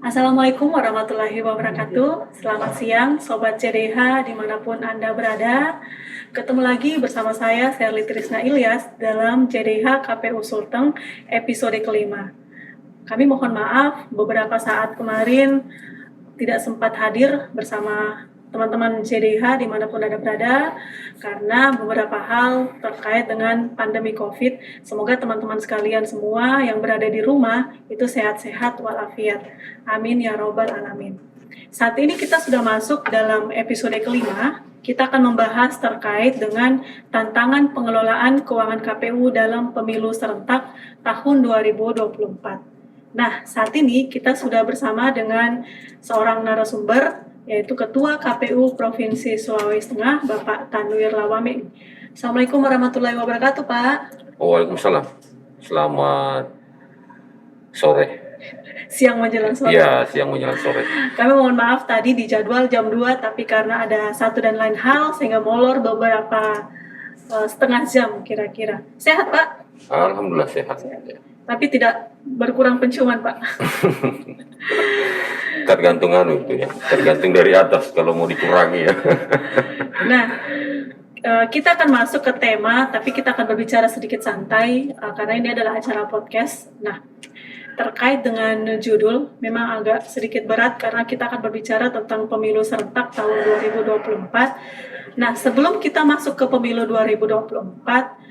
Assalamualaikum warahmatullahi wabarakatuh. Selamat siang Sobat CDH dimanapun Anda berada. Ketemu lagi bersama saya Sherly Trisna Ilyas dalam CDH KPU Sulteng episode kelima. Kami mohon maaf beberapa saat kemarin tidak sempat hadir bersama teman-teman CDH dimanapun Anda berada karena beberapa hal terkait dengan pandemi COVID. Semoga teman-teman sekalian semua yang berada di rumah itu sehat-sehat walafiat. Amin ya robbal alamin. Saat ini kita sudah masuk dalam episode kelima. Kita akan membahas terkait dengan tantangan pengelolaan keuangan KPU dalam pemilu serentak tahun 2024. Nah, saat ini kita sudah bersama dengan seorang narasumber, yaitu Ketua KPU Provinsi Sulawesi Tengah, Bapak Tanwir Lawame. Assalamualaikum warahmatullahi wabarakatuh, Pak. Waalaikumsalam. Selamat sore. Siang menjelang sore. Iya, siang menjelang sore. Kami mohon maaf tadi di jadwal jam 2, tapi karena ada satu dan lain hal, sehingga molor beberapa setengah jam kira-kira. Sehat, Pak? Alhamdulillah sehat. Tapi tidak berkurang penciuman, Pak. Tergantung itu ya, tergantung dari atas kalau mau dikurangi ya. Nah, kita akan masuk ke tema, tapi kita akan berbicara sedikit santai karena ini adalah acara podcast. Nah, terkait dengan judul memang agak sedikit berat karena kita akan berbicara tentang pemilu serentak tahun 2024. Nah, sebelum kita masuk ke pemilu 2024,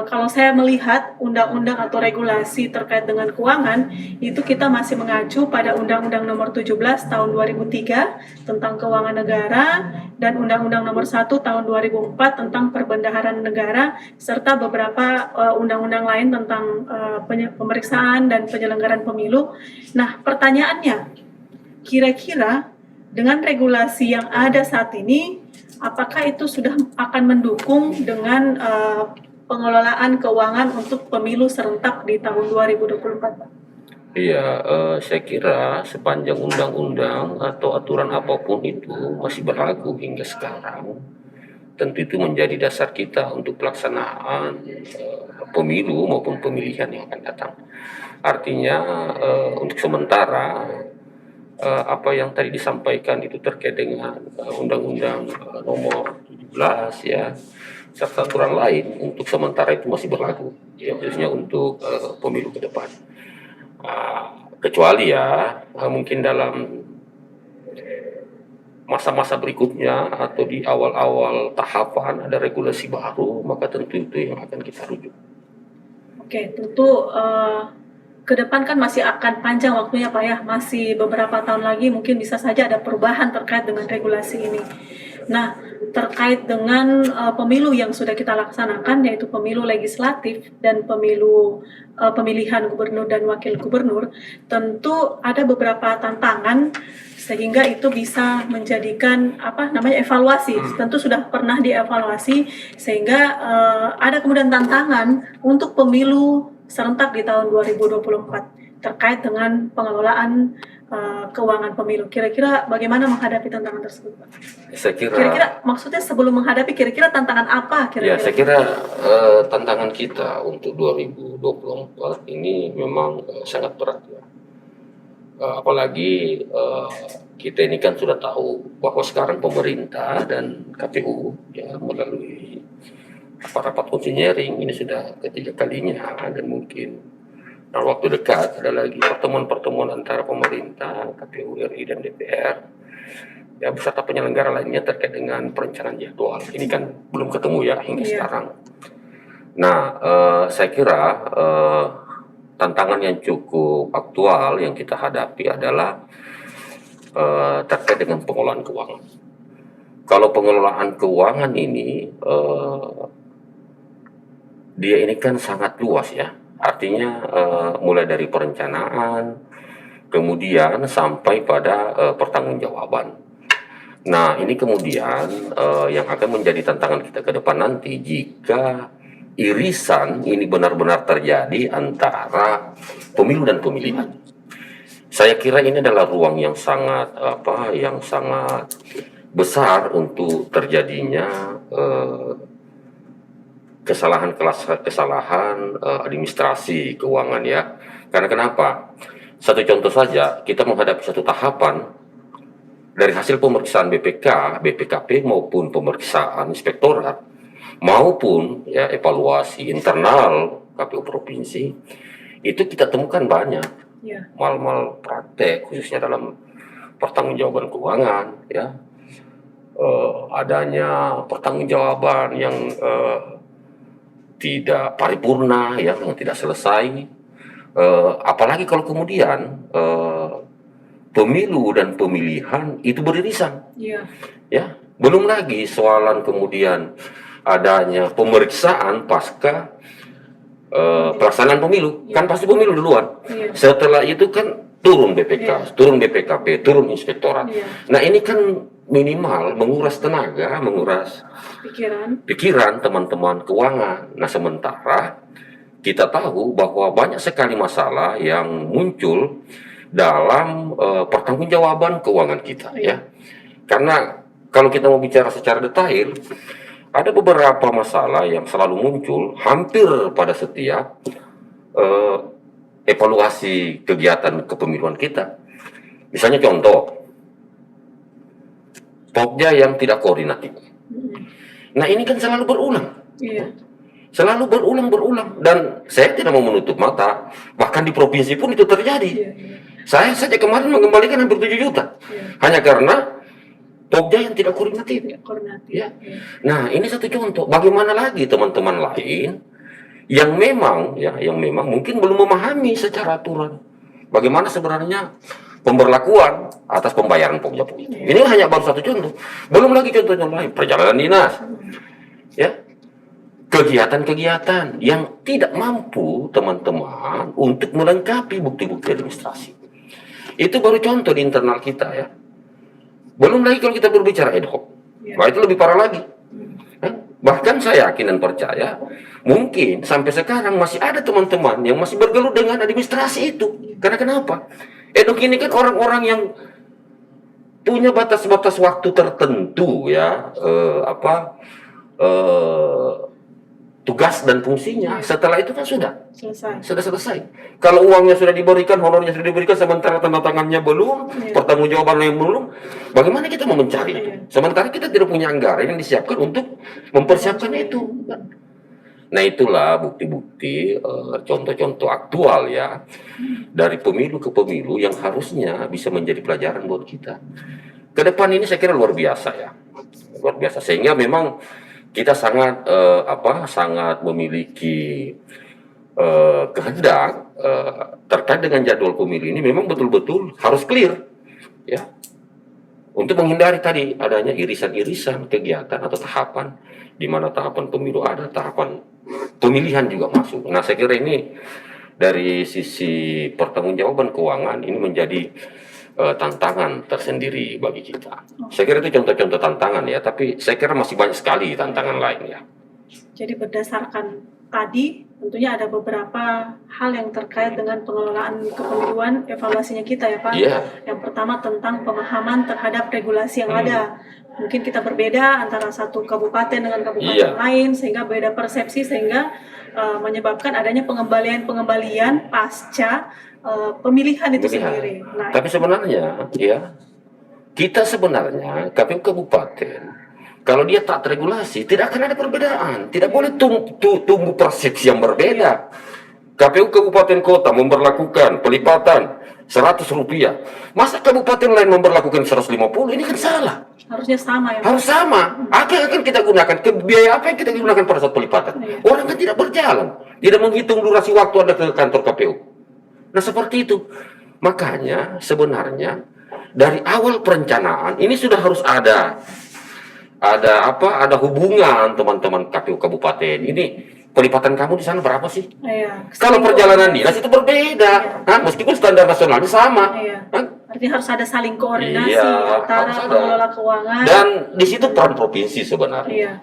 kalau saya melihat undang-undang atau regulasi terkait dengan keuangan, itu kita masih mengacu pada Undang-Undang Nomor 17 Tahun 2003 tentang Keuangan Negara dan Undang-Undang Nomor 1 Tahun 2004 tentang Perbendaharaan Negara serta beberapa undang-undang lain tentang pemeriksaan dan penyelenggaraan pemilu. Nah, pertanyaannya, kira-kira dengan regulasi yang ada saat ini, apakah itu sudah akan mendukung dengan pengelolaan keuangan untuk pemilu serentak di tahun 2024, Pak? Iya, saya kira sepanjang undang-undang atau aturan apapun itu masih berlaku hingga sekarang, tentu itu menjadi dasar kita untuk pelaksanaan pemilu maupun pemilihan yang akan datang. Artinya untuk sementara apa yang tadi disampaikan itu terkait dengan Undang-Undang Nomor 17 ya, serta aturan lain untuk sementara itu masih berlaku ya, khususnya untuk pemilu ke depan. Kecuali ya mungkin dalam masa-masa berikutnya atau di awal-awal tahapan ada regulasi baru, maka tentu itu yang akan kita rujuk. Oke, tentu ke depan kan masih akan panjang waktunya, Pak ya, masih beberapa tahun lagi mungkin bisa saja ada perubahan terkait dengan regulasi ini. Nah, terkait dengan pemilu yang sudah kita laksanakan, yaitu pemilu legislatif dan pemilu pemilihan gubernur dan wakil gubernur, tentu ada beberapa tantangan sehingga itu bisa menjadikan evaluasi. Tentu sudah pernah dievaluasi sehingga ada kemudian tantangan untuk pemilu serentak di tahun 2024 terkait dengan pengelolaan keuangan pemilu. Kira-kira bagaimana menghadapi tantangan tersebut, Pak? Saya kira, maksudnya sebelum menghadapi kira-kira tantangan apa kira-kira? Ya, saya kira tantangan kita untuk 2024 ini memang sangat berat ya. Apalagi kita ini kan sudah tahu bahwa sekarang pemerintah dan KPU ya melalui rapat konsinyering ini sudah ketiga kalinya, dan mungkin dalam waktu dekat ada lagi pertemuan-pertemuan antara pemerintah, KPU RI dan DPR ya beserta penyelenggara lainnya terkait dengan perencanaan jadwal. Ini kan belum ketemu ya hingga sekarang. Nah, saya kira tantangan yang cukup aktual yang kita hadapi adalah terkait dengan pengelolaan keuangan. Kalau pengelolaan keuangan ini dia ini kan sangat luas ya, artinya mulai dari perencanaan, kemudian sampai pada pertanggungjawaban. Nah, ini kemudian yang akan menjadi tantangan kita ke depan nanti jika irisan ini benar-benar terjadi antara pemilu dan pemilihan. Saya kira ini adalah ruang yang sangat besar untuk terjadinya kesalahan administrasi keuangan ya, Karena kenapa? Satu contoh saja, kita menghadapi satu tahapan dari hasil pemeriksaan BPK, BPKP maupun pemeriksaan inspektorat maupun ya evaluasi internal KPU provinsi, itu kita temukan banyak Ya. mal-mal praktek khususnya dalam pertanggungjawaban keuangan, ya. Adanya pertanggungjawaban yang tidak paripurna, ya, yang tidak selesai. Apalagi kalau kemudian pemilu dan pemilihan itu beririsan, Iya. ya. Belum lagi soalan kemudian adanya pemeriksaan pasca pelaksanaan pemilu, kan pasti pemilu duluan. Iya. Setelah itu kan turun BPK, turun BPKP, turun inspektorat. Iya. Nah ini kan minimal menguras tenaga, menguras pikiran teman-teman keuangan. Nah sementara kita tahu bahwa banyak sekali masalah yang muncul dalam pertanggungjawaban keuangan kita, ya. Karena kalau kita mau bicara secara detail, ada beberapa masalah yang selalu muncul hampir pada setiap evaluasi kegiatan kepemiluan kita. Misalnya contoh, Pokja yang tidak koordinatif. Nah ini kan selalu berulang. Iya. Selalu berulang. Dan saya tidak mau menutup mata, bahkan di provinsi pun itu terjadi. Iya. Saya saja kemarin mengembalikan hampir 7 juta. Iya. Hanya karena Pokja yang tidak koordinatif. Ya. Nah, ini satu contoh. Bagaimana lagi teman-teman lain yang memang mungkin belum memahami secara aturan bagaimana sebenarnya pemberlakuan atas pembayaran Pokja. Ini hanya baru satu contoh. Belum lagi contohnya lain, perjalanan dinas. Ya. Kegiatan-kegiatan yang tidak mampu teman-teman untuk melengkapi bukti-bukti administrasi. Itu baru contoh di internal kita, ya. Belum lagi kalau kita berbicara ad hoc. Nah, itu lebih parah lagi. Bahkan saya yakin dan percaya, mungkin sampai sekarang masih ada teman-teman yang masih bergelut dengan administrasi itu. Karena kenapa? Ad hoc ini kan orang-orang yang punya batas-batas waktu tertentu, ya. Tugas dan fungsinya. Setelah itu kan sudah selesai. Kalau uangnya sudah diberikan, honornya sudah diberikan, sementara tanda tangannya belum, pertanggungjawabannya belum, bagaimana kita mau mencari itu? Sementara kita tidak punya anggaran yang disiapkan untuk mempersiapkan itu. Nah itulah bukti-bukti, contoh-contoh aktual, ya, dari pemilu ke pemilu yang harusnya bisa menjadi pelajaran buat kita. Ke depan ini saya kira luar biasa, ya, luar biasa. Sehingga memang kita sangat memiliki kehendak terkait dengan jadwal pemilu ini memang betul-betul harus clear, ya, untuk menghindari tadi adanya irisan-irisan kegiatan atau tahapan di mana tahapan pemilu ada, tahapan pemilihan juga masuk. Nah saya kira ini dari sisi pertanggungjawaban keuangan ini menjadi tantangan tersendiri bagi kita. Saya kira itu contoh-contoh tantangan, ya, tapi saya kira masih banyak sekali tantangan lain, ya. Jadi berdasarkan tadi, tentunya ada beberapa hal yang terkait dengan pengelolaan kepemiluan, evaluasinya kita, ya Pak. Yeah. Yang pertama tentang pemahaman terhadap regulasi yang ada. Mungkin kita berbeda antara satu kabupaten dengan kabupaten lain, sehingga beda persepsi, sehingga menyebabkan adanya pengembalian pasca pemilihan itu sendiri. Nah, tapi sebenarnya, ya, kita sebenarnya KPU Kabupaten, kalau dia tak regulasi, tidak akan ada perbedaan. Tidak boleh tumbuh persepsi yang berbeda. KPU Kabupaten Kota memberlakukan pelipatan Rp100. Masa kabupaten lain memberlakukan 150? Ini kan salah. Harusnya sama, ya. Harus sama. Apa yang akan kita gunakan? Biaya apa yang kita gunakan pada saat pelipatan? Orang kan tidak berjalan. Tidak menghitung durasi waktu Anda ke kantor KPU. Nah seperti itu. Makanya sebenarnya dari awal perencanaan ini sudah harus ada hubungan teman-teman KPU Kabupaten. Ini pelipatan kamu di sana berapa sih? Kalau perjalanan dinas itu berbeda, meskipun standar nasionalnya sama. Artinya harus ada saling koordinasi antara pengelola keuangan. Dan di situ peran provinsi sebenarnya.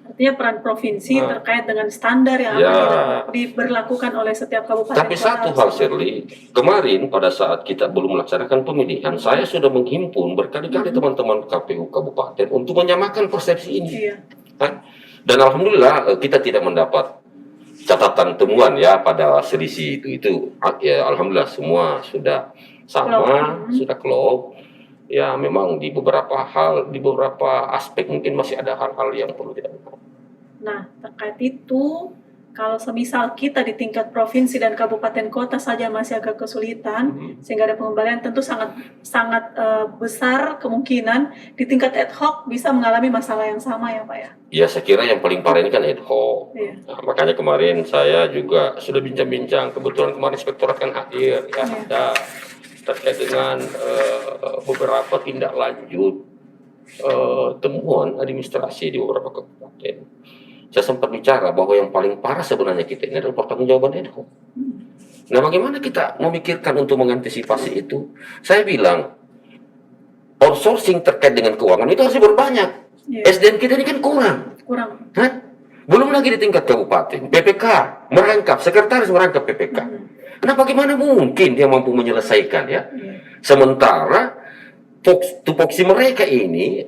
Artinya peran provinsi terkait dengan standar yang akan diberlakukan oleh setiap kabupaten. Tapi satu hal, Shirley, kemarin pada saat kita belum melaksanakan pemilihan, saya sudah menghimpun berkali-kali teman-teman KPU Kabupaten untuk menyamakan persepsi ini. Dan alhamdulillah kita tidak mendapat catatan temuan ya pada selisih itu ya alhamdulillah semua sudah sama, sudah klop. Ya memang di beberapa hal, di beberapa aspek mungkin masih ada hal-hal yang perlu kita lakukan. Nah, terkait itu, kalau semisal kita di tingkat provinsi dan kabupaten kota saja masih agak kesulitan, sehingga ada pengembalian, tentu sangat besar kemungkinan di tingkat ad hoc bisa mengalami masalah yang sama ya Pak ya? Ya saya kira yang paling parah ini kan ad hoc. Iya. Nah, makanya kemarin saya juga sudah bincang-bincang, kebetulan kemarin inspektorat kan hadir ya, ada terkait dengan beberapa tindak lanjut temuan administrasi di beberapa kabupaten. Saya sempat bicara bahwa yang paling parah sebenarnya kita ini adalah pertanggungjawaban ad hoc. Nah, bagaimana kita memikirkan untuk mengantisipasi itu? Saya bilang outsourcing terkait dengan keuangan itu harus berbanyak. SDM kita ini kan kurang. Hah? Belum lagi di tingkat kabupaten, PPK merangkap, sekretaris merangkap PPK. Nah, bagaimana mungkin dia mampu menyelesaikan ya? Sementara tupoksi mereka ini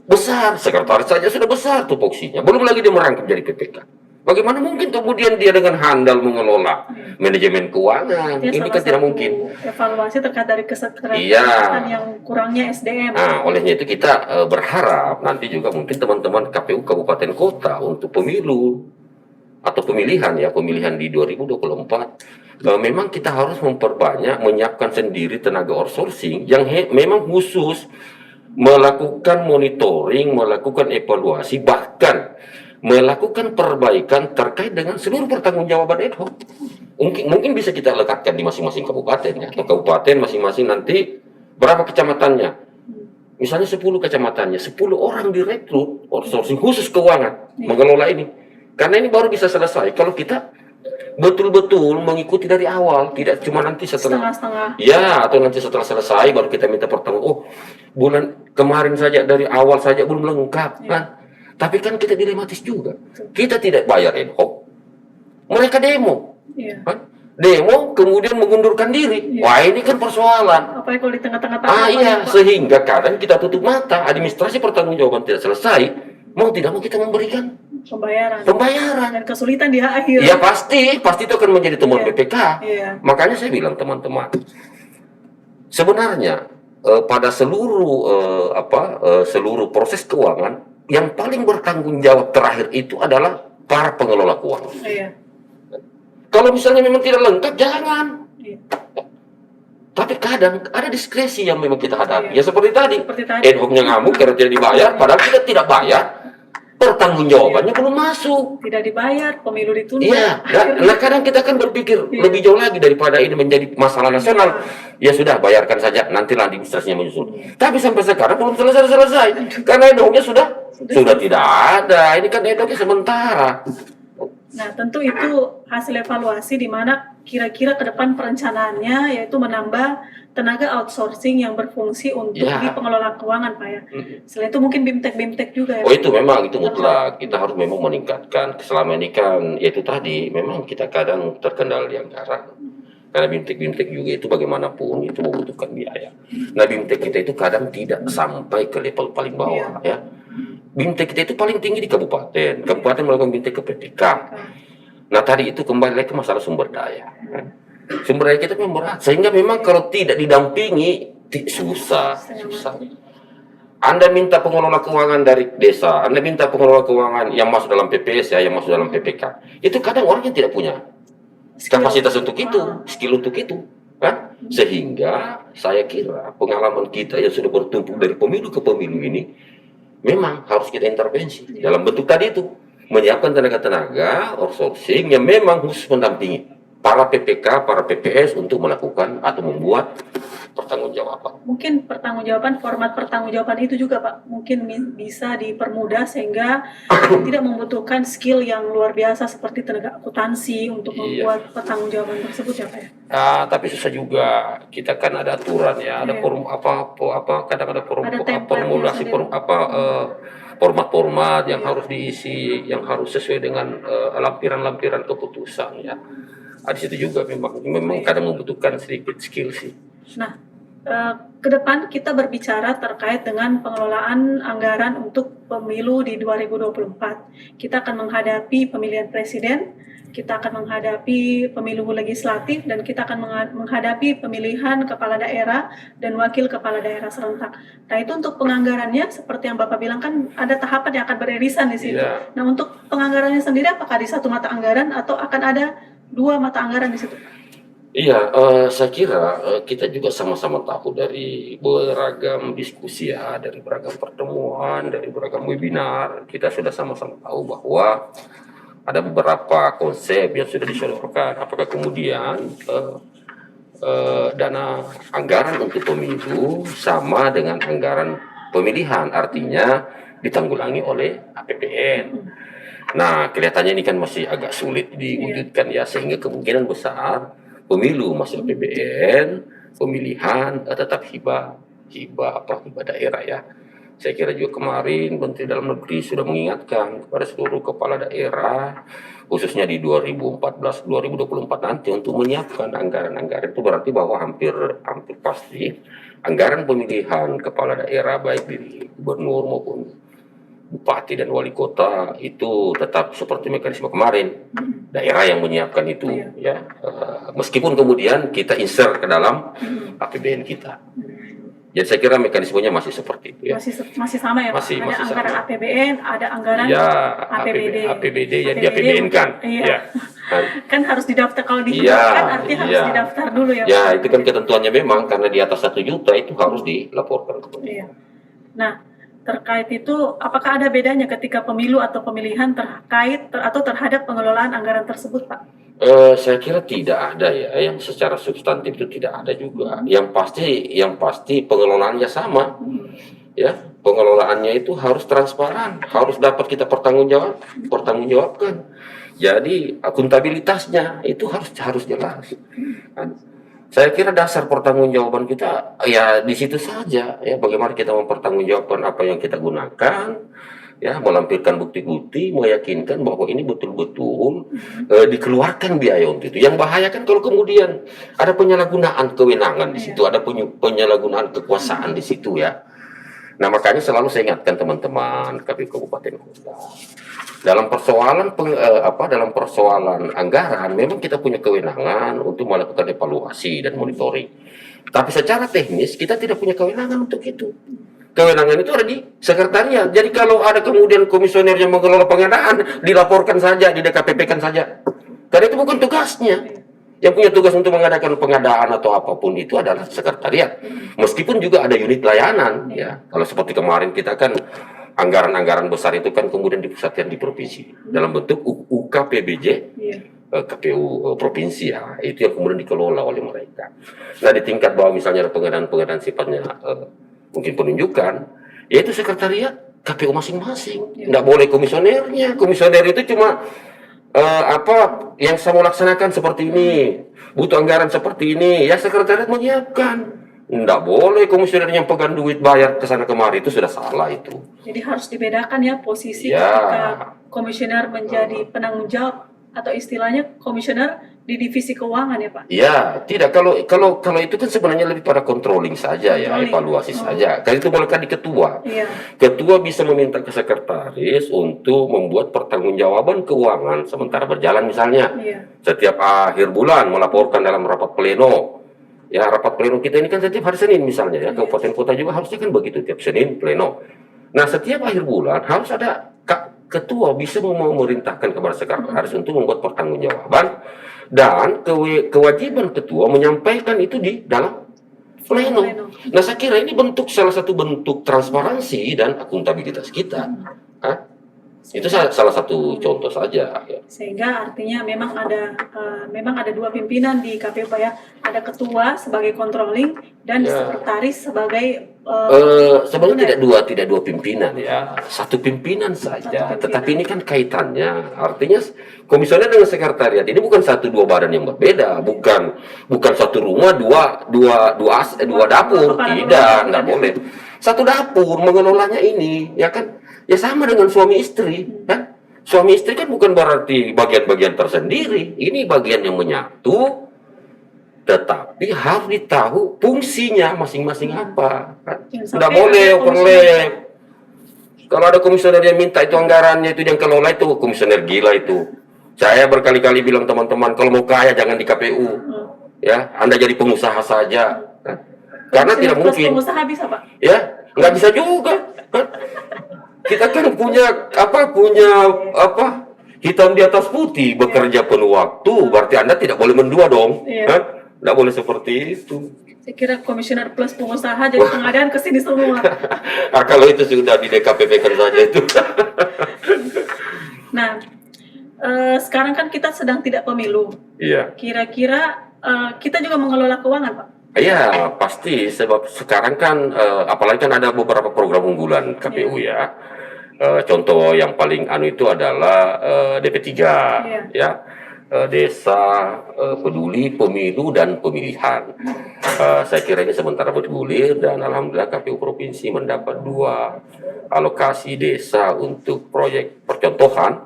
besar, sekretaris saja sudah besar tupoksinya, belum lagi dia merangkap jadi PPK. Bagaimana mungkin kemudian dia dengan handal mengelola manajemen keuangan? Ya, ini kan tidak mungkin. Evaluasi terkait dari kesekretariatan yang kurangnya SDM. Nah, olehnya itu kita berharap nanti juga mungkin teman-teman KPU kabupaten kota untuk pemilu atau pemilihan di 2024 memang kita harus memperbanyak menyiapkan sendiri tenaga outsourcing yang memang khusus melakukan monitoring, melakukan evaluasi, bahkan melakukan perbaikan terkait dengan seluruh pertanggungjawaban ad hoc. Mungkin bisa kita lekatkan di masing-masing kabupaten ya, atau kabupaten masing-masing nanti berapa kecamatannya. Misalnya 10 kecamatannya, 10 orang direkrut outsourcing khusus keuangan mengelola ini. Karena ini baru bisa selesai kalau kita betul-betul mengikuti dari awal, tidak cuma nanti setelah ya, atau nanti setelah selesai baru kita minta pertanggung. Oh, bulan kemarin saja dari awal saja belum lengkap kan. Tapi kan kita dilematis juga. Kita tidak bayar ad hoc. Mereka demo. Kan? Demo kemudian mengundurkan diri. Wah, ini kan persoalan. Apalagi kalau di tengah-tengah iya, sehingga kadang kita tutup mata, administrasi pertanggungjawaban tidak selesai, mau tidak mau kita memberikan pembayaran dan kesulitan di akhir. Ya pasti itu akan menjadi temuan BPK. Makanya saya bilang teman-teman, sebenarnya pada seluruh seluruh proses keuangan yang paling bertanggung jawab terakhir itu adalah para pengelola keuangan. Kalau misalnya memang tidak lengkap, jangan. Tapi kadang ada diskresi yang memang kita hadapi. Ya seperti tadi. Ad hoc-nya ngamuk karena tidak dibayar, padahal kita tidak bayar. Pertanggungjawabannya belum masuk. Tidak dibayar, pemilu ditunda. Iya. Nah, kadang kita kan berpikir lebih jauh lagi daripada ini menjadi masalah nasional. Ya sudah, bayarkan saja, nantilah administrasinya menyusul. Tapi sampai sekarang belum selesai. Karena ad hoc-nya sudah tidak ada. Ini kan ad hoc-nya sementara. Nah, tentu itu hasil evaluasi di mana kira-kira ke depan perencanaannya yaitu menambah tenaga outsourcing yang berfungsi untuk di pengelola keuangan, Pak ya. Selain itu mungkin BIMTEK juga ya. Oh, itu memang itu mutlak. Kita harus memang meningkatkan. Selama ini kan yaitu tadi memang kita kadang terkendala di anggaran. Karena BIMTEK juga itu bagaimanapun itu membutuhkan biaya. Nah, BIMTEK kita itu kadang tidak sampai ke level paling bawah ya. BIMTEK kita itu paling tinggi di kabupaten. Kabupaten melakukan BIMTEK ke PPK. Nah, tadi itu kembali lagi ke masalah sumber daya. Sumber daya kita memang berat. Sehingga memang kalau tidak didampingi, susah. Anda minta pengelola keuangan dari desa, Anda minta pengelola keuangan yang masuk dalam PPS ya, yang masuk dalam PPK. Itu kadang orangnya tidak punya kapasitas untuk itu, skill untuk itu. Kan? Sehingga saya kira pengalaman kita yang sudah bertumpuk dari pemilu ke pemilu ini, memang harus kita intervensi dalam bentuk tadi itu menyiapkan tenaga-tenaga outsourcing yang memang khusus mendampingi para PPK, para PPS untuk melakukan atau membuat pertanggungjawaban. Mungkin format pertanggungjawaban itu juga Pak, mungkin bisa dipermudah sehingga tidak membutuhkan skill yang luar biasa seperti tenaga akuntansi untuk membuat pertanggungjawaban tersebut ya Pak ya. Tapi susah juga, kita kan ada aturan ya, ada forum kadang ada formulasi format yang harus diisi, yang harus sesuai dengan lampiran-lampiran keputusan ya. Di situ juga memang kadang membutuhkan sedikit skill sih. Nah, ke depan kita berbicara terkait dengan pengelolaan anggaran untuk pemilu di 2024. Kita akan menghadapi pemilihan presiden kita akan menghadapi pemilu legislatif dan kita akan menghadapi pemilihan kepala daerah dan wakil kepala daerah serentak. Nah itu untuk penganggarannya seperti yang Bapak bilang kan ada tahapan yang akan beririsan di situ. Iya. Nah untuk penganggarannya sendiri apakah di satu mata anggaran atau akan ada 2 mata anggaran di situ? Iya, saya kira kita juga sama-sama tahu dari beragam diskusi ya, dari beragam pertemuan, dari beragam webinar, kita sudah sama-sama tahu bahwa ada beberapa konsep yang sudah disodorkan. Apakah kemudian dana anggaran untuk pemilu sama dengan anggaran pemilihan, artinya ditanggulangi oleh APBN. Nah, kelihatannya ini kan masih agak sulit diwujudkan ya, sehingga kemungkinan besar pemilu masih APBN, pemilihan tetap hibah daerah ya. Saya kira juga kemarin Menteri Dalam Negeri sudah mengingatkan kepada seluruh kepala daerah, khususnya di 2014-2024 nanti untuk menyiapkan anggaran-anggaran. Itu berarti bahwa hampir pasti anggaran pemilihan kepala daerah baik di gubernur maupun bupati dan wali kota itu tetap seperti mekanisme kemarin, daerah yang menyiapkan itu ya, meskipun kemudian kita insert ke dalam APBN kita. Jadi saya kira mekanismenya masih seperti itu ya. Masih sama ya Pak? Masih anggaran sama. APBN, ada anggaran Ya, APBD yang di APBN kan. Iya. Ya. Kan harus didaftar, kalau Iya, dihibahkan artinya harus iya. didaftar dulu ya Pak? Ya, itu kan ketentuannya memang karena di atas 1 juta itu harus dilaporkan. Iya. Nah, terkait itu apakah ada bedanya ketika pemilu atau pemilihan atau terhadap pengelolaan anggaran tersebut Pak? Saya kira tidak ada ya, yang secara substantif itu tidak ada juga. Yang pasti pengelolaannya sama, ya. Pengelolaannya itu harus transparan, harus dapat kita pertanggungjawabkan. Jadi akuntabilitasnya itu harus jelas. Saya kira dasar pertanggungjawaban kita ya di situ saja ya, bagaimana kita mempertanggungjawabkan apa yang kita gunakan. Ya, melampirkan bukti-bukti, meyakinkan bahwa ini betul-betul dikeluarkan biaya untuk itu. Yang bahaya kan kalau kemudian ada penyalahgunaan kewenangan di situ, ada penyalahgunaan kekuasaan di situ ya. Nah makanya selalu saya ingatkan teman-teman KPU Kabupaten Kota, dalam persoalan anggaran memang kita punya kewenangan untuk melakukan evaluasi dan monitoring. Tapi secara teknis kita tidak punya kewenangan untuk itu. Kewenangan itu ada di sekretariat. Jadi kalau ada kemudian komisioner yang mengelola pengadaan, dilaporkan saja, di DKPP-kan saja. Karena itu bukan tugasnya. Yang punya tugas untuk mengadakan pengadaan atau apapun itu adalah sekretariat. Meskipun juga ada unit layanan, ya. Kalau seperti kemarin kita kan anggaran-anggaran besar itu kan kemudian dipusatkan di provinsi dalam bentuk UKPBJ, KPU provinsi ya. Itu yang kemudian dikelola oleh mereka. Nah di tingkat bawah misalnya ada pengadaan sifatnya mungkin penunjukan, yaitu sekretariat KPU masing-masing. Nggak boleh komisionernya. Komisioner itu cuma yang saya mau laksanakan seperti ini, butuh anggaran seperti ini, ya sekretariat menyiapkan. Nggak boleh komisioner yang pegang duit bayar ke sana kemari, itu sudah salah itu. Jadi harus dibedakan ya posisi ketika komisioner menjadi penanggung jawab atau istilahnya komisioner di divisi keuangan ya Pak? Ya, tidak. Kalau itu kan sebenarnya lebih pada controlling saja ya, evaluasi saja. Karena itu melekat di ketua. Ketua bisa meminta ke sekretaris untuk membuat pertanggungjawaban keuangan sementara berjalan misalnya. Setiap akhir bulan melaporkan dalam rapat pleno. Ya, rapat pleno kita ini kan setiap hari Senin misalnya ya. Kabupaten kota juga harusnya kan begitu, tiap Senin pleno. Nah, setiap akhir bulan harus ada ketua bisa memerintahkan kepada sekretaris untuk membuat pertanggungjawaban. Dan kewajiban ketua menyampaikan itu di dalam pleno. Nah saya kira ini salah satu bentuk transparansi dan akuntabilitas kita. Itu salah satu contoh saja. Ya. Sehingga artinya memang ada 2 pimpinan di KPU Pak ya. Ada ketua sebagai controlling dan sekretaris sebagai sebenarnya tidak dua pimpinan ya, 1 pimpinan saja. Tetapi ini kan kaitannya, artinya komisioner dengan sekretariat ini bukan 1-2 badan yang berbeda, bukan satu rumah dua dapur, tidak boleh. 1 dapur mengelolanya ini, ya kan? Ya sama dengan suami istri, kan? Suami istri kan bukan berarti bagian-bagian tersendiri, ini bagian yang menyatu. Tetapi harus ditahu fungsinya masing-masing apa. Kan? Tidak boleh overlap. Kalau ada komisioner yang minta itu anggarannya itu yang kelola itu komisioner gila itu. Saya berkali-kali bilang teman-teman, kalau mau kaya jangan di KPU, ya, Anda jadi pengusaha saja. Kan? Karena tidak Plus mungkin, pengusaha bisa Pak. ya, nggak bisa juga. Kan? Kita kan punya hitam di atas putih, bekerja penuh waktu, berarti Anda tidak boleh mendua dong. Iya. Kan? Nggak boleh seperti itu. Saya kira komisioner plus pengusaha jadi pengadaan ke sini semua. Nah, kalau itu sudah di DKPP kan saja itu. Nah, sekarang kan kita sedang tidak pemilu. Iya. Kira-kira kita juga mengelola keuangan, Pak. Iya, pasti sebab sekarang kan apalagi kan ada beberapa program unggulan KPU ya. Contoh yang paling itu adalah DP3 ya. Desa peduli pemilu dan pemilihan. Saya kira ini sementara bergulir dan alhamdulillah KPU provinsi mendapat 2 alokasi desa untuk proyek percontohan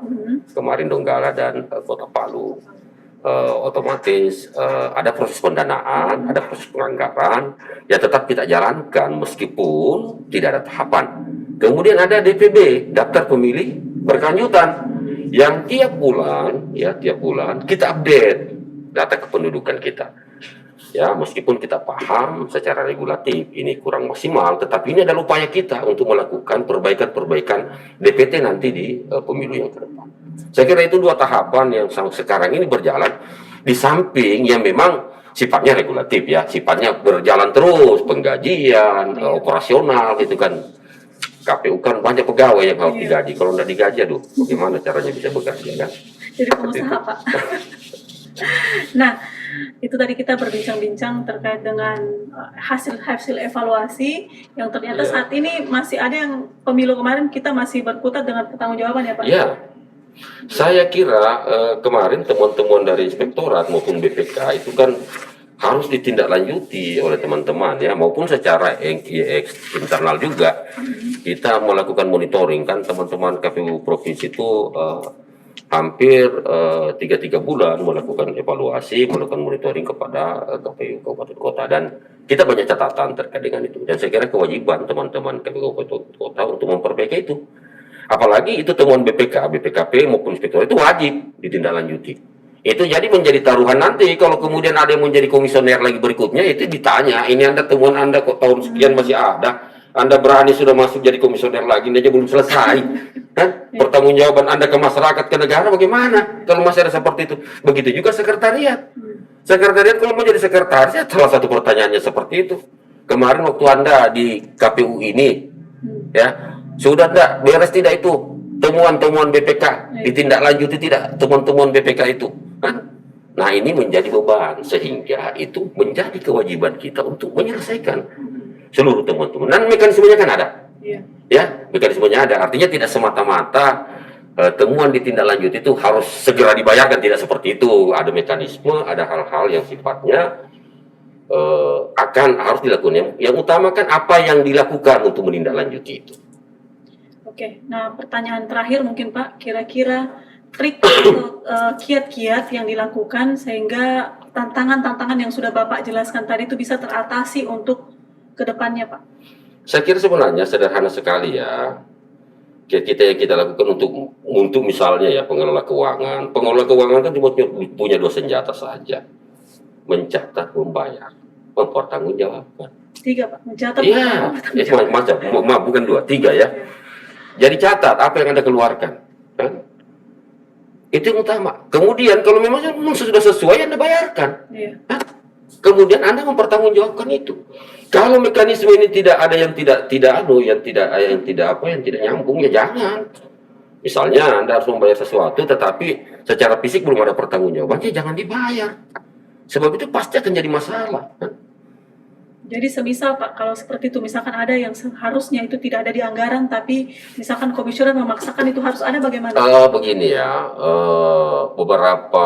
kemarin Donggala dan Kota Palu. Otomatis ada proses pendanaan, ada proses penganggaran, ya tetap kita jalankan meskipun tidak ada tahapan. Kemudian ada DPB, daftar pemilih berkelanjutan, yang tiap bulan kita update data kependudukan kita. Ya, meskipun kita paham secara regulatif ini kurang maksimal, tetapi ini adalah upaya kita untuk melakukan perbaikan-perbaikan DPT nanti di pemilu yang ke depan. Saya kira itu 2 tahapan yang sekarang ini berjalan di samping yang memang sifatnya regulatif ya, sifatnya berjalan terus, penggajian, operasional itu kan. KPU kan banyak pegawai yang harus digaji. Kalau nggak digaji, aduh, bagaimana caranya bisa bekerja kan? Jadi pengusaha, Pak. Nah, itu tadi kita berbincang-bincang terkait dengan hasil evaluasi yang ternyata saat ini masih ada yang pemilu kemarin kita masih berkutat dengan pertanggungjawaban ya Pak? Iya. Saya kira kemarin temuan-temuan dari inspektorat maupun BPK itu kan harus ditindaklanjuti oleh teman-teman ya, maupun secara internal juga kita melakukan monitoring kan. Teman-teman KPU provinsi itu hampir 3 bulan melakukan evaluasi, melakukan monitoring kepada KPU kabupaten kota, dan kita banyak catatan terkait dengan itu, dan saya kira kewajiban teman-teman KPU kabupaten kota untuk memperbaiki itu. Apalagi itu temuan BPK, BPKP maupun inspektor itu wajib ditindaklanjuti. Itu jadi menjadi taruhan nanti kalau kemudian ada yang menjadi komisioner lagi berikutnya, itu ditanya, ini Anda temuan Anda kok tahun sekian masih ada, Anda berani sudah masuk jadi komisioner lagi, ini aja belum selesai. Kan? Pertanggungjawaban Anda ke masyarakat, ke negara bagaimana kalau masih ada seperti itu? Begitu juga sekretariat. Sekretariat kalau mau jadi sekretaris, salah satu pertanyaannya seperti itu. Kemarin waktu Anda di KPU ini, ya sudah tidak beres tidak itu temuan-temuan BPK, ditindaklanjuti tidak temuan-temuan BPK itu? Kan? Nah, ini menjadi beban sehingga itu menjadi kewajiban kita untuk menyelesaikan seluruh temuan-temuan. Dan mekanismenya kan ada, ya mekanismenya ada. Artinya tidak semata-mata temuan ditindaklanjuti itu harus segera dibayarkan, tidak seperti itu. Ada mekanisme, ada hal-hal yang sifatnya akan harus dilakukan. Yang utama kan apa yang dilakukan untuk menindaklanjuti itu. Oke, nah pertanyaan terakhir mungkin Pak, kira-kira trik atau kiat-kiat yang dilakukan sehingga tantangan-tantangan yang sudah Bapak jelaskan tadi itu bisa teratasi untuk kedepannya Pak? Saya kira sebenarnya sederhana sekali ya. Kita lakukan untuk misalnya ya pengelola keuangan. Pengelola keuangan kan cuma punya 2 senjata saja. Mencatat, membayar, mempertanggungjawabkan. 3 Pak, mencatat. Iya, macam bukan 2, 3 ya. Jadi catat apa yang Anda keluarkan, kan? Itu yang utama. Kemudian kalau memang sudah sesuai, Anda bayarkan. Kemudian Anda mempertanggungjawabkan itu. Kalau mekanisme ini tidak ada yang tidak nyambung, ya jangan. Misalnya Anda harus membayar sesuatu, tetapi secara fisik belum ada pertanggungjawabannya, jangan dibayar. Sebab itu pasti akan jadi masalah. Kan? Jadi semisal Pak, kalau seperti itu, misalkan ada yang seharusnya itu tidak ada di anggaran, tapi misalkan komisioner memaksakan itu harus ada, bagaimana? Begini ya, beberapa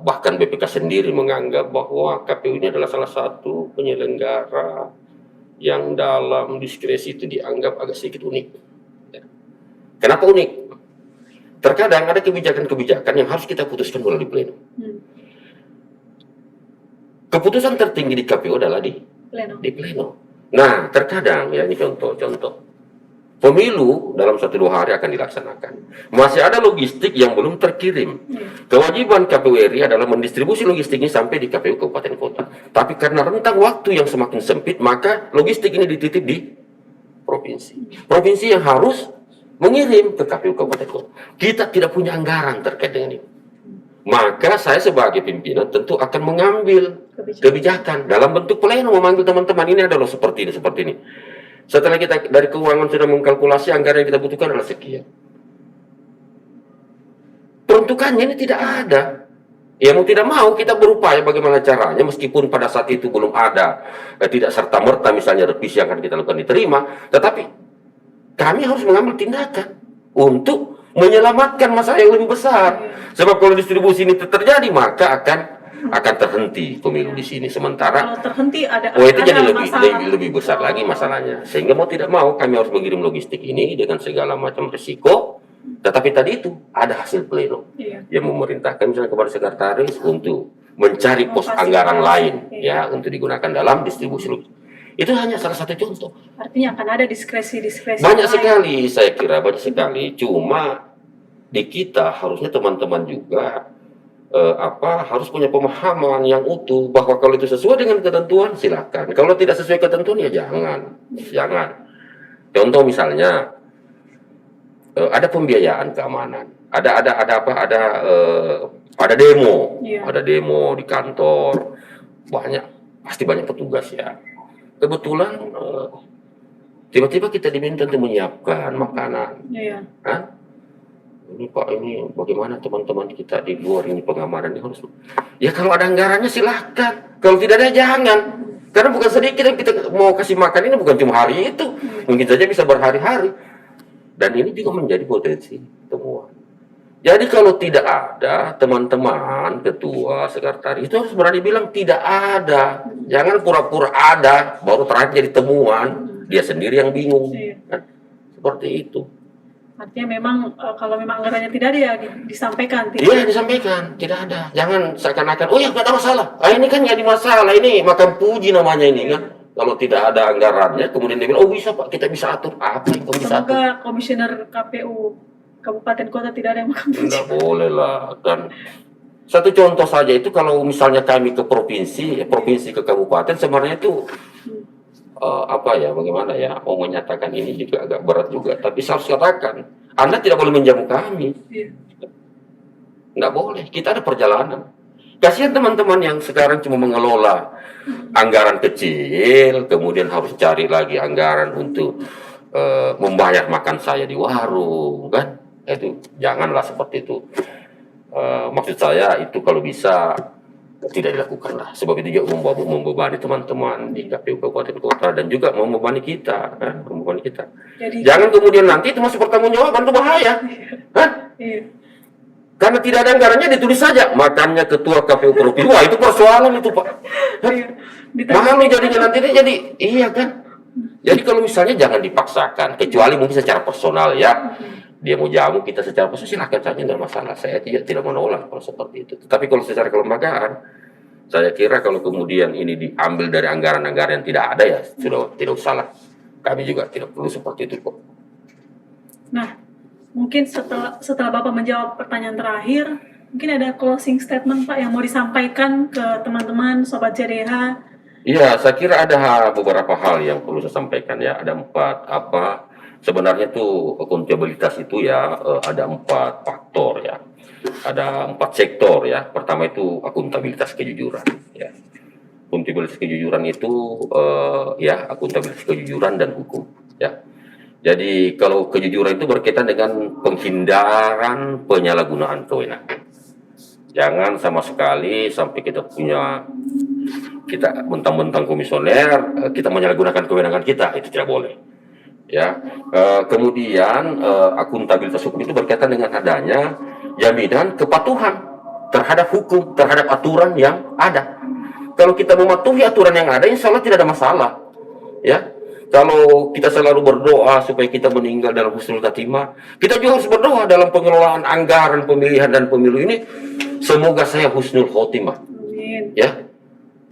bahkan BPK sendiri menganggap bahwa KPU ini adalah salah satu penyelenggara yang dalam diskresi itu dianggap agak sedikit unik. Ya. Kenapa unik? Terkadang ada kebijakan-kebijakan yang harus kita putuskan melalui pleno. Keputusan tertinggi di KPU adalah di pleno. Nah, terkadang ya, ini contoh. Pemilu dalam 1-2 hari akan dilaksanakan. Masih ada logistik yang belum terkirim. Kewajiban KPU RI adalah mendistribusi logistik ini sampai di KPU kabupaten kota. Tapi karena rentang waktu yang semakin sempit, maka logistik ini dititip di provinsi. Provinsi yang harus mengirim ke KPU kabupaten kota. Kita tidak punya anggaran terkait dengan ini. Maka saya sebagai pimpinan tentu akan mengambil kebijakan dalam bentuk pleno, memanggil teman-teman, ini adalah seperti ini. Setelah kita dari keuangan sudah mengkalkulasi anggaran yang kita butuhkan adalah sekian. Peruntukannya ini tidak ada. Ya mau tidak mau kita berupaya bagaimana caranya, meskipun pada saat itu belum ada, tidak serta-merta misalnya revisi yang akan kita lakukan diterima, tetapi kami harus mengambil tindakan untuk menyelamatkan masalah yang lebih besar. Sebab kalau distribusi ini terjadi, maka akan terhenti pemilu di sini. Sementara Kalau terhenti ada itu jadi masalah. lebih besar lagi masalahnya. Sehingga mau tidak mau kami harus mengirim logistik ini dengan segala macam risiko. Tetapi tadi itu ada hasil pleno yang memerintahkan misalnya kepada sekretaris untuk mencari pos anggaran lain ya untuk digunakan dalam distribusi logistik. Itu hanya salah satu contoh. Artinya akan ada diskresi Banyak sekali, saya kira banyak sekali. Cuma di kita harusnya teman-teman juga harus punya pemahaman yang utuh bahwa kalau itu sesuai dengan ketentuan silakan. Kalau tidak sesuai ketentuan ya jangan. Contoh misalnya ada pembiayaan keamanan, ada demo, ada demo di kantor, pasti banyak petugas ya. Kebetulan tiba-tiba kita diminta untuk menyiapkan makanan. Ini Pak, ini bagaimana teman-teman kita di luar ini pengamanan ini harus. Ya kalau ada anggarannya silahkan, kalau tidak ada jangan. Karena bukan sedikit yang kita mau kasih makan ini, bukan cuma hari itu, mungkin saja bisa berhari-hari. Dan ini juga menjadi potensi temuan. Jadi kalau tidak ada, teman-teman, ketua, sekretaris itu harus berani bilang tidak ada. Jangan pura-pura ada, baru terakhir jadi temuan, dia sendiri yang bingung. Kan? Seperti itu. Artinya memang kalau memang anggarannya tidak ada ya disampaikan. Iya disampaikan, tidak ada. Jangan seakan-akan, oh ya nggak ada masalah. Ini kan jadi masalah, ini makan puji namanya ini kan. Kalau tidak ada anggarannya, kemudian dia bilang, oh bisa Pak, kita bisa atur. Apa yang kamu bisa atur? Semoga komisioner KPU kabupaten kota tidak ada yang makan puji. Tidak boleh lah. Dan satu contoh saja itu kalau misalnya kami ke provinsi ke kabupaten, sebenarnya itu bagaimana ya, mau menyatakan ini juga agak berat juga, tapi saya harus katakan, Anda tidak boleh menjamu kami. Nggak boleh, kita ada perjalanan. Kasihan teman-teman yang sekarang cuma mengelola anggaran kecil, kemudian harus cari lagi anggaran untuk membayar makan saya di warung, kan? Itu janganlah seperti itu. Maksud saya itu kalau bisa tidak dilakukan lah, sebab itu juga membebani teman-teman di KPU kabupaten kota dan juga membebani kita, kan? Membebani kita. Jangan kemudian nanti itu masuk pertanggungjawaban, itu bahaya, kan? Karena tidak ada anggarannya ditulis saja, makanya ketua KPU provinsi, wah itu persoalan itu Pak. Malu jadinya nanti jadi, iya kan? Jadi kalau misalnya jangan dipaksakan, kecuali mungkin secara personal ya. Dia mau jamu kita secara personal, silahkan saja, tidak masalah. Saya tidak menolak kalau seperti itu. Tapi kalau secara kelembagaan, saya kira kalau kemudian ini diambil dari anggaran-anggaran yang tidak ada ya sudah tidak usah lah. Kami juga tidak perlu seperti itu kok. Nah, mungkin setelah Bapak menjawab pertanyaan terakhir, mungkin ada closing statement Pak yang mau disampaikan ke teman-teman Sobat JDH. Iya, saya kira ada beberapa hal yang perlu saya sampaikan ya. Ada 4 sebenarnya tuh akuntabilitas itu ya ada 4 faktor ya. Ada 4 sektor ya. Pertama itu akuntabilitas kejujuran ya. Akuntabilitas kejujuran itu akuntabilitas kejujuran dan hukum ya. Jadi kalau kejujuran itu berkaitan dengan penghindaran penyalahgunaan kewenangan. Jangan sama sekali sampai kita mentang-mentang komisioner, kita menyalahgunakan kewenangan kita, itu tidak boleh. Ya, kemudian akuntabilitas hukum itu berkaitan dengan adanya jaminan kepatuhan terhadap hukum, terhadap aturan yang ada. Kalau kita mematuhi aturan yang ada, insya Allah tidak ada masalah. Ya, kalau kita selalu berdoa supaya kita meninggal dalam husnul khatimah, kita juga harus berdoa dalam pengelolaan anggaran pemilihan dan pemilu ini. Semoga saya husnul khotimah. Ya,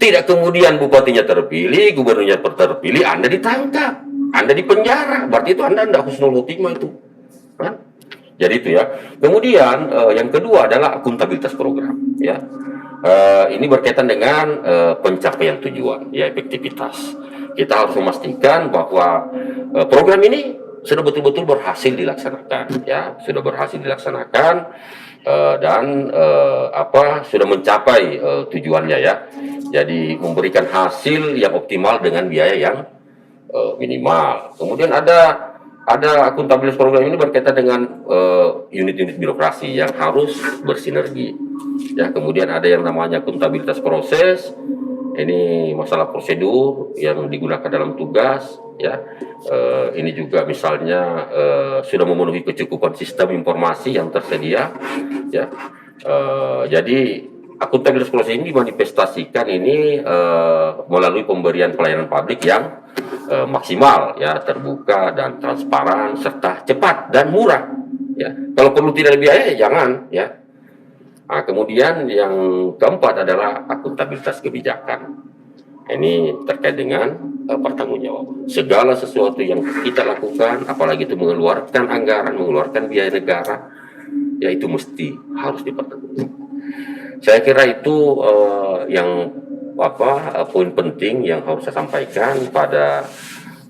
tidak kemudian bupatinya terpilih, gubernurnya terpilih, Anda ditangkap. Anda di penjara, berarti itu Anda tidak husnul khotimah itu. Kan? Jadi itu ya. Kemudian yang kedua adalah akuntabilitas program. Ya, ini berkaitan dengan pencapaian tujuan, ya efektivitas. Kita harus memastikan bahwa program ini sudah betul-betul berhasil dilaksanakan, ya sudah berhasil dilaksanakan dan sudah mencapai tujuannya ya. Jadi memberikan hasil yang optimal dengan biaya yang minimal. Kemudian ada akuntabilitas program ini berkaitan dengan unit-unit birokrasi yang harus bersinergi. Ya, kemudian ada yang namanya akuntabilitas proses. Ini masalah prosedur yang digunakan dalam tugas. Ya, ini juga misalnya sudah memenuhi kecukupan sistem informasi yang tersedia. Ya, jadi akuntabilitas proses ini dimanifestasikan ini melalui pemberian pelayanan publik yang maksimal, ya terbuka dan transparan serta cepat dan murah. Ya, kalau perlu tidak ada biaya ya jangan. Ya. Nah, kemudian yang keempat adalah akuntabilitas kebijakan. Ini terkait dengan pertanggungjawaban. Segala sesuatu yang kita lakukan, apalagi itu mengeluarkan anggaran, mengeluarkan biaya negara, ya itu mesti harus dipertanggungjawabkan. Saya kira itu yang poin penting yang harus saya sampaikan pada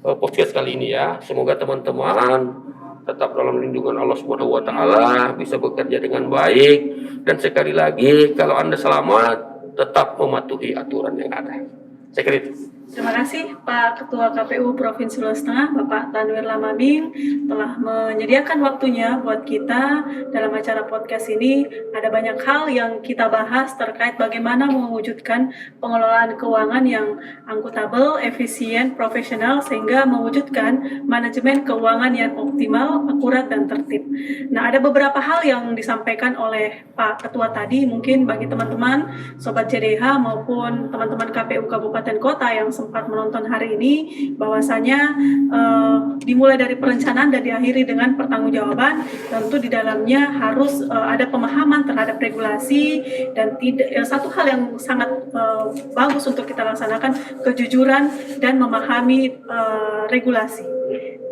podcast kali ini ya. Semoga teman-teman tetap dalam lindungan Allah Subhanahu wa taala, bisa bekerja dengan baik, dan sekali lagi kalau Anda selamat tetap mematuhi aturan yang ada. Saya kira itu. Terima kasih Pak Ketua KPU Provinsi Sulawesi Tengah, Bapak Tanwir Lamabing, telah menyediakan waktunya buat kita dalam acara podcast ini. Ada banyak hal yang kita bahas terkait bagaimana mewujudkan pengelolaan keuangan yang akuntabel, efisien, profesional, sehingga mewujudkan manajemen keuangan yang optimal, akurat, dan tertib. Nah, ada beberapa hal yang disampaikan oleh Pak Ketua tadi, mungkin bagi teman-teman, Sobat JDH maupun teman-teman KPU Kabupaten Kota yang sempat menonton hari ini, bahwasanya dimulai dari perencanaan dan diakhiri dengan pertanggungjawaban. Tentu di dalamnya harus ada pemahaman terhadap regulasi, dan satu hal yang sangat bagus untuk kita laksanakan, kejujuran dan memahami regulasi.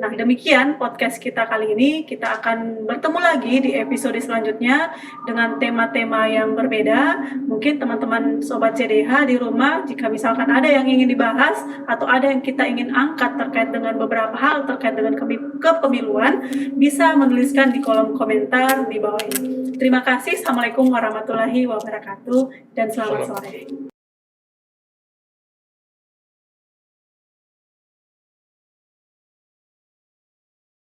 Nah, demikian podcast kita kali ini. Kita akan bertemu lagi di episode selanjutnya dengan tema-tema yang berbeda. Mungkin teman-teman Sobat CDH di rumah, jika misalkan ada yang ingin dibahas atau ada yang kita ingin angkat terkait dengan beberapa hal terkait dengan kepemiluan, bisa menuliskan di kolom komentar di bawah ini. Terima kasih. Assalamualaikum warahmatullahi wabarakatuh dan selamat sore.